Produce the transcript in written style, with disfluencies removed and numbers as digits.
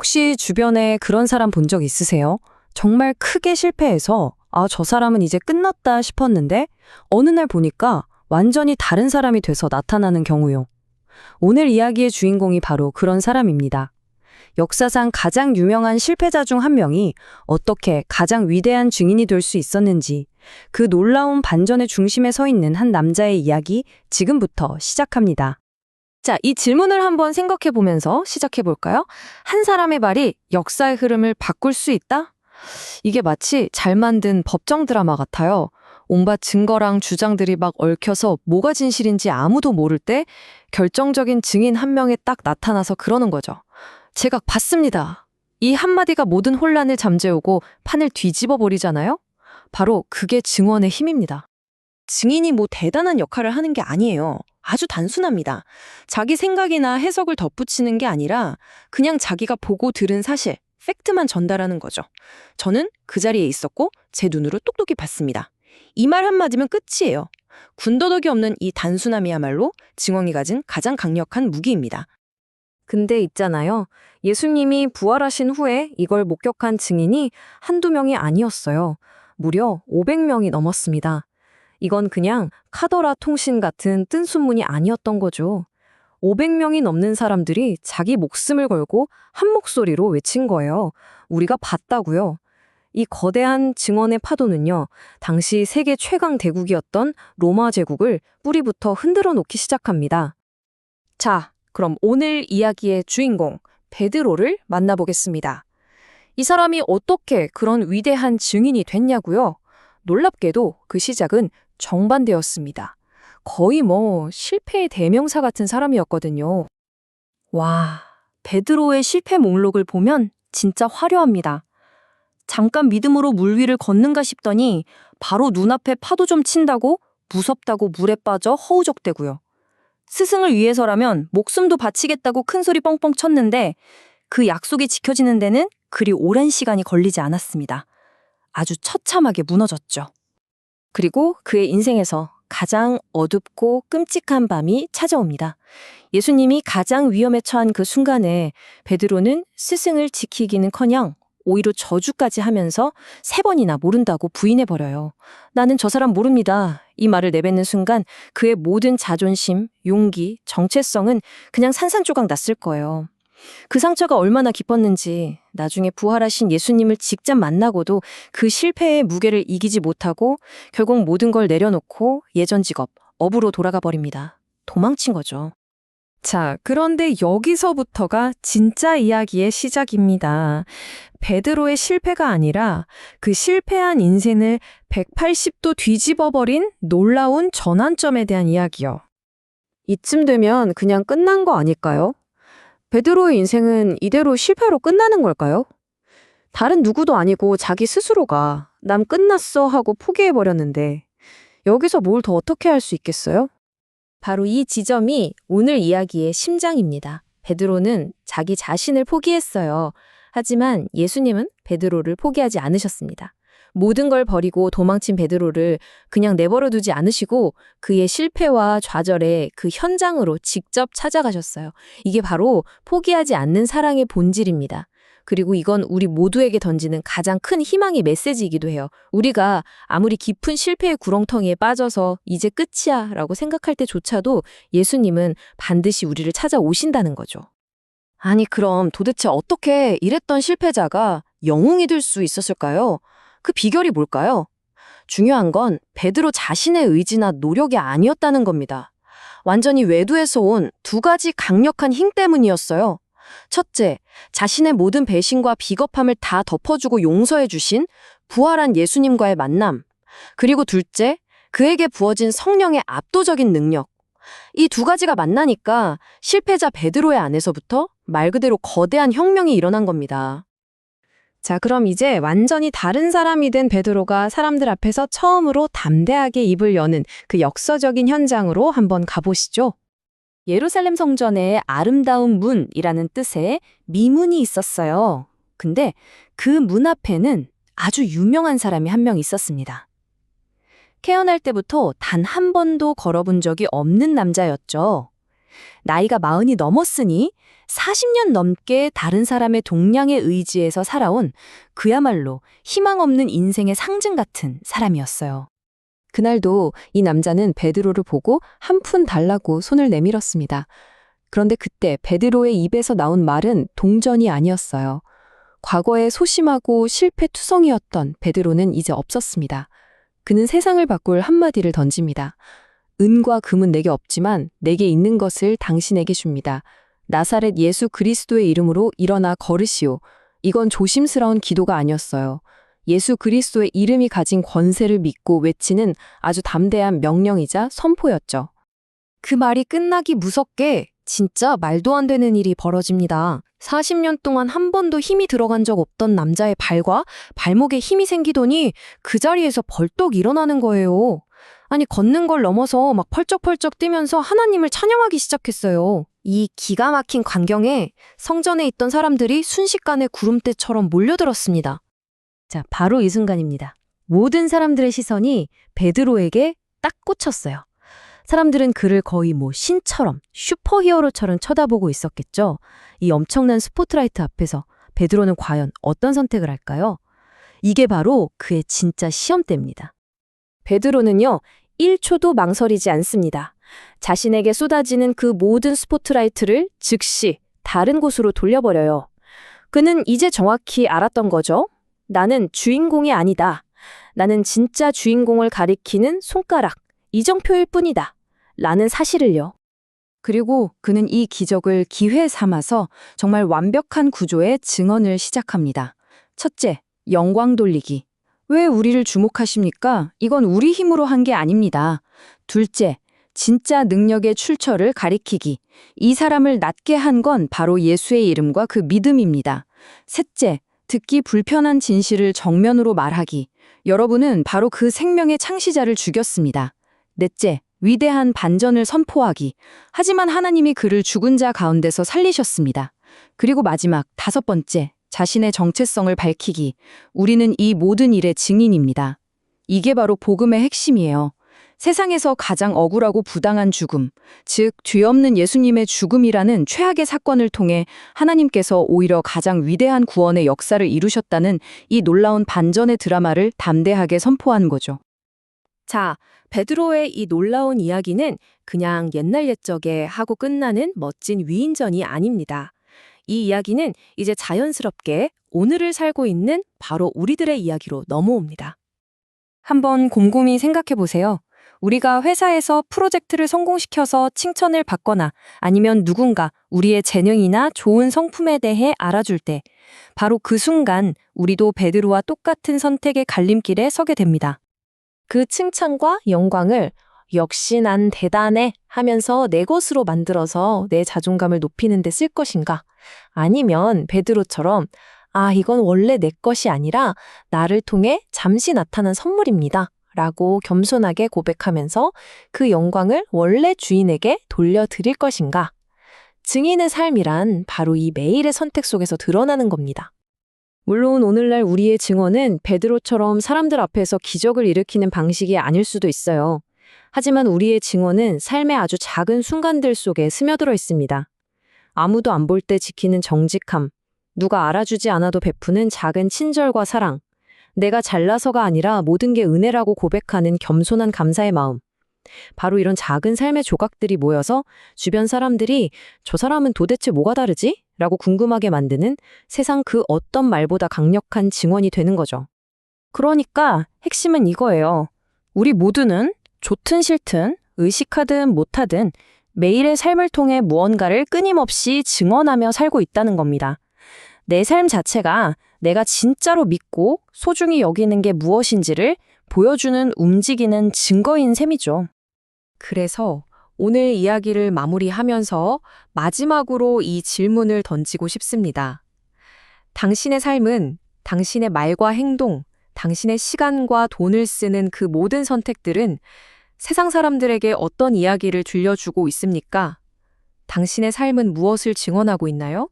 혹시 주변에 그런 사람 본 적 있으세요? 정말 크게 실패해서 저 사람은 이제 끝났다 싶었는데 어느 날 보니까 완전히 다른 사람이 돼서 나타나는 경우요. 오늘 이야기의 주인공이 바로 그런 사람입니다. 역사상 가장 유명한 실패자 중 한 명이 어떻게 가장 위대한 증인이 될 수 있었는지, 그 놀라운 반전의 중심에 서 있는 한 남자의 이야기 지금부터 시작합니다. 자, 이 질문을 한번 생각해 보면서 시작해 볼까요? 한 사람의 말이 역사의 흐름을 바꿀 수 있다? 이게 마치 잘 만든 법정 드라마 같아요. 온갖 증거랑 주장들이 막 얽혀서 뭐가 진실인지 아무도 모를 때 결정적인 증인 한 명이 딱 나타나서 그러는 거죠. 제가 봤습니다. 이 한마디가 모든 혼란을 잠재우고 판을 뒤집어 버리잖아요? 바로 그게 증언의 힘입니다. 증인이 뭐 대단한 역할을 하는 게 아니에요. 아주 단순합니다. 자기 생각이나 해석을 덧붙이는 게 아니라 그냥 자기가 보고 들은 사실, 팩트만 전달하는 거죠. 저는 그 자리에 있었고 제 눈으로 똑똑히 봤습니다. 이 말 한마디면 끝이에요. 군더더기 없는 이 단순함이야말로 증언이 가진 가장 강력한 무기입니다. 근데 있잖아요. 예수님이 부활하신 후에 이걸 목격한 증인이 한두 명이 아니었어요. 무려 500명이 넘었습니다. 이건 그냥 카더라 통신 같은 뜬 순문이 아니었던 거죠. 500명이 넘는 사람들이 자기 목숨을 걸고 한 목소리로 외친 거예요. 우리가 봤다고요. 이 거대한 증언의 파도는요, 당시 세계 최강 대국이었던 로마 제국을 뿌리부터 흔들어 놓기 시작합니다. 자, 그럼 오늘 이야기의 주인공 베드로를 만나보겠습니다. 이 사람이 어떻게 그런 위대한 증인이 됐냐고요? 놀랍게도 그 시작은 정반대였습니다. 거의 실패의 대명사 같은 사람이었거든요. 와, 베드로의 실패 목록을 보면 진짜 화려합니다. 잠깐 믿음으로 물 위를 걷는가 싶더니 바로 눈앞에 파도 좀 친다고 무섭다고 물에 빠져 허우적대고요. 스승을 위해서라면 목숨도 바치겠다고 큰소리 뻥뻥 쳤는데 그 약속이 지켜지는 데는 그리 오랜 시간이 걸리지 않았습니다. 아주 처참하게 무너졌죠. 그리고 그의 인생에서 가장 어둡고 끔찍한 밤이 찾아옵니다. 예수님이 가장 위험에 처한 그 순간에 베드로는 스승을 지키기는커녕 오히려 저주까지 하면서 3번이나 모른다고 부인해버려요. 나는 저 사람 모릅니다. 이 말을 내뱉는 순간 그의 모든 자존심, 용기, 정체성은 그냥 산산조각 났을 거예요. 그 상처가 얼마나 깊었는지 나중에 부활하신 예수님을 직접 만나고도 그 실패의 무게를 이기지 못하고 결국 모든 걸 내려놓고 예전 직업, 업으로 돌아가 버립니다. 도망친 거죠. 자, 그런데 여기서부터가 진짜 이야기의 시작입니다. 베드로의 실패가 아니라 그 실패한 인생을 180도 뒤집어버린 놀라운 전환점에 대한 이야기요. 이쯤 되면 그냥 끝난 거 아닐까요? 베드로의 인생은 이대로 실패로 끝나는 걸까요? 다른 누구도 아니고 자기 스스로가 남 끝났어 하고 포기해버렸는데 여기서 뭘 더 어떻게 할 수 있겠어요? 바로 이 지점이 오늘 이야기의 심장입니다. 베드로는 자기 자신을 포기했어요. 하지만 예수님은 베드로를 포기하지 않으셨습니다. 모든 걸 버리고 도망친 베드로를 그냥 내버려 두지 않으시고 그의 실패와 좌절의 그 현장으로 직접 찾아가셨어요. 이게 바로 포기하지 않는 사랑의 본질입니다. 그리고 이건 우리 모두에게 던지는 가장 큰 희망의 메시지이기도 해요. 우리가 아무리 깊은 실패의 구렁텅이에 빠져서 이제 끝이야 라고 생각할 때조차도 예수님은 반드시 우리를 찾아오신다는 거죠. 아니 그럼 도대체 어떻게 이랬던 실패자가 영웅이 될 수 있었을까요? 그 비결이 뭘까요? 중요한 건 베드로 자신의 의지나 노력이 아니었다는 겁니다. 완전히 외부에서 온 2가지 강력한 힘 때문이었어요. 첫째, 자신의 모든 배신과 비겁함을 다 덮어주고 용서해 주신 부활한 예수님과의 만남. 그리고 둘째, 그에게 부어진 성령의 압도적인 능력. 이 2가지가 만나니까 실패자 베드로의 안에서부터 말 그대로 거대한 혁명이 일어난 겁니다. 자, 그럼 이제 완전히 다른 사람이 된 베드로가 사람들 앞에서 처음으로 담대하게 입을 여는 그 역사적인 현장으로 한번 가보시죠. 예루살렘 성전에 아름다운 문이라는 뜻의 미문이 있었어요. 근데 그 문 앞에는 아주 유명한 사람이 한 명 있었습니다. 태어날 때부터 단 한 번도 걸어본 적이 없는 남자였죠. 나이가 40이 넘었으니 40년 넘게 다른 사람의 동량에 의지해서 살아온 그야말로 희망 없는 인생의 상징 같은 사람이었어요. 그날도 이 남자는 베드로를 보고 한 푼 달라고 손을 내밀었습니다. 그런데 그때 베드로의 입에서 나온 말은 동전이 아니었어요. 과거에 소심하고 실패투성이었던 베드로는 이제 없었습니다. 그는 세상을 바꿀 한마디를 던집니다. 은과 금은 내게 없지만 내게 있는 것을 당신에게 줍니다. 나사렛 예수 그리스도의 이름으로 일어나 걸으시오. 이건 조심스러운 기도가 아니었어요. 예수 그리스도의 이름이 가진 권세를 믿고 외치는 아주 담대한 명령이자 선포였죠. 그 말이 끝나기 무섭게 진짜 말도 안 되는 일이 벌어집니다. 40년 동안 한 번도 힘이 들어간 적 없던 남자의 발과 발목에 힘이 생기더니 그 자리에서 벌떡 일어나는 거예요. 아니, 걷는 걸 넘어서 막 펄쩍펄쩍 뛰면서 하나님을 찬양하기 시작했어요. 이 기가 막힌 광경에 성전에 있던 사람들이 순식간에 구름대처럼 몰려들었습니다. 자, 바로 이 순간입니다. 모든 사람들의 시선이 베드로에게 딱 꽂혔어요. 사람들은 그를 거의 신처럼, 슈퍼히어로처럼 쳐다보고 있었겠죠. 이 엄청난 스포트라이트 앞에서 베드로는 과연 어떤 선택을 할까요? 이게 바로 그의 진짜 시험대입니다. 베드로는요, 1초도 망설이지 않습니다. 자신에게 쏟아지는 그 모든 스포트라이트를 즉시 다른 곳으로 돌려버려요. 그는 이제 정확히 알았던 거죠. 나는 주인공이 아니다. 나는 진짜 주인공을 가리키는 손가락, 이정표일 뿐이다. 라는 사실을요. 그리고 그는 이 기적을 기회 삼아서 정말 완벽한 구조의 증언을 시작합니다. 첫째, 영광 돌리기. 왜 우리를 주목하십니까? 이건 우리 힘으로 한 게 아닙니다. 둘째, 진짜 능력의 출처를 가리키기. 이 사람을 낫게 한 건 바로 예수의 이름과 그 믿음입니다. 셋째, 듣기 불편한 진실을 정면으로 말하기. 여러분은 바로 그 생명의 창시자를 죽였습니다. 넷째, 위대한 반전을 선포하기. 하지만 하나님이 그를 죽은 자 가운데서 살리셨습니다. 그리고 마지막, 다섯 번째, 자신의 정체성을 밝히기. 우리는 이 모든 일의 증인입니다. 이게 바로 복음의 핵심이에요. 세상에서 가장 억울하고 부당한 죽음, 즉 뒤없는 예수님의 죽음이라는 최악의 사건을 통해 하나님께서 오히려 가장 위대한 구원의 역사를 이루셨다는 이 놀라운 반전의 드라마를 담대하게 선포한 거죠. 자, 베드로의 이 놀라운 이야기는 그냥 옛날 옛적에 하고 끝나는 멋진 위인전이 아닙니다. 이 이야기는 이제 자연스럽게 오늘을 살고 있는 바로 우리들의 이야기로 넘어옵니다. 한번 곰곰이 생각해 보세요. 우리가 회사에서 프로젝트를 성공시켜서 칭찬을 받거나 아니면 누군가 우리의 재능이나 좋은 성품에 대해 알아줄 때 바로 그 순간 우리도 베드로와 똑같은 선택의 갈림길에 서게 됩니다. 그 칭찬과 영광을 역시 난 대단해 하면서 내 것으로 만들어서 내 자존감을 높이는 데 쓸 것인가? 아니면 베드로처럼 이건 원래 내 것이 아니라 나를 통해 잠시 나타난 선물입니다. 라고 겸손하게 고백하면서 그 영광을 원래 주인에게 돌려드릴 것인가? 증인의 삶이란 바로 이 매일의 선택 속에서 드러나는 겁니다. 물론 오늘날 우리의 증언은 베드로처럼 사람들 앞에서 기적을 일으키는 방식이 아닐 수도 있어요. 하지만 우리의 증언은 삶의 아주 작은 순간들 속에 스며들어 있습니다. 아무도 안 볼 때 지키는 정직함, 누가 알아주지 않아도 베푸는 작은 친절과 사랑, 내가 잘나서가 아니라 모든 게 은혜라고 고백하는 겸손한 감사의 마음. 바로 이런 작은 삶의 조각들이 모여서 주변 사람들이 저 사람은 도대체 뭐가 다르지? 라고 궁금하게 만드는 세상 그 어떤 말보다 강력한 증언이 되는 거죠. 그러니까 핵심은 이거예요. 우리 모두는 좋든 싫든 의식하든 못하든 매일의 삶을 통해 무언가를 끊임없이 증언하며 살고 있다는 겁니다. 내 삶 자체가 내가 진짜로 믿고 소중히 여기는 게 무엇인지를 보여주는 움직이는 증거인 셈이죠. 그래서 오늘 이야기를 마무리하면서 마지막으로 이 질문을 던지고 싶습니다. 당신의 삶은 당신의 말과 행동, 당신의 시간과 돈을 쓰는 그 모든 선택들은 세상 사람들에게 어떤 이야기를 들려주고 있습니까? 당신의 삶은 무엇을 증언하고 있나요?